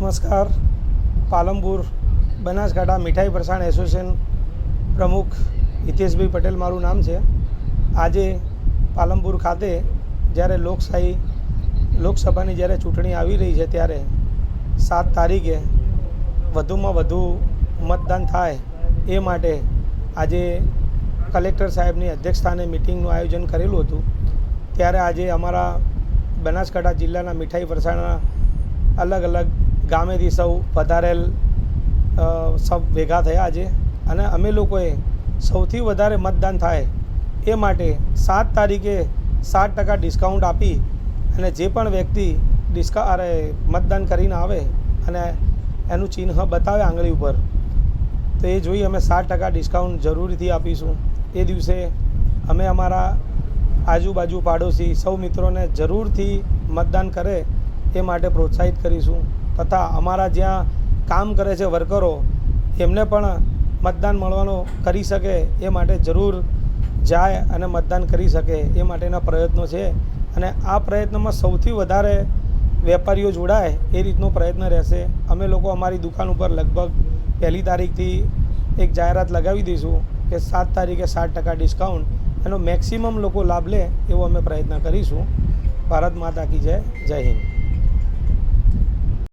નમસ્કાર. પાલનપુર બનાસકાંઠા મીઠાઈ ફરસાણ એસોસિએશન પ્રમુખ હિતેશભાઈ પટેલ મારું નામ છે. આજે પાલનપુર ખાતે જ્યારે લોકસભાની જ્યારે ચૂંટણી આવી રહી છે ત્યારે 7 તારીખે વધુમાં વધુ મતદાન થાય એ માટે આજે કલેક્ટર સાહેબની અધ્યક્ષસ્થાને મિટિંગનું આયોજન કરેલું હતું. ત્યારે આજે અમારા બનાસકાંઠા જિલ્લાના મીઠાઈ ફરસાણના અલગ અલગ ગામેથી સૌ પધારેલ સૌ ભેગા થયા આજે, અને અમે લોકોએ સૌથી વધારે મતદાન થાય એ માટે 7 તારીખે 60% ડિસ્કાઉન્ટ આપી અને જે પણ વ્યક્તિ મતદાન કરીને આવે અને એનું ચિહ્ન બતાવે આંગળી ઉપર, તો એ જોઈ અમે 60% ડિસ્કાઉન્ટ જરૂરથી આપીશું. એ દિવસે અમે અમારા આજુબાજુ પાડોશી સૌ મિત્રોને જરૂરથી મતદાન કરે એ માટે પ્રોત્સાહિત કરીશું, તથા અમારા જ્યાં કામ કરે છે વર્કરો એમને પણ મતદાન મળવાનો કરી શકે એ માટે જરૂર જાય અને મતદાન કરી શકે એ માટેના પ્રયત્નો છે. અને આ પ્રયત્નમાં સૌથી વધારે વેપારીઓ જોડાય એ રીતનો પ્રયત્ન રહેશે. અમે લોકો અમારી દુકાન ઉપર લગભગ 1 તારીખથી એક જાહેરાત લગાવી દઈશું કે 7 તારીખે 60% ડિસ્કાઉન્ટ, એનો મેક્સિમમ લોકો લાભ લે એવો અમે પ્રયત્ન કરીશું. ભારત માતા કી જય. જય હિન્દ.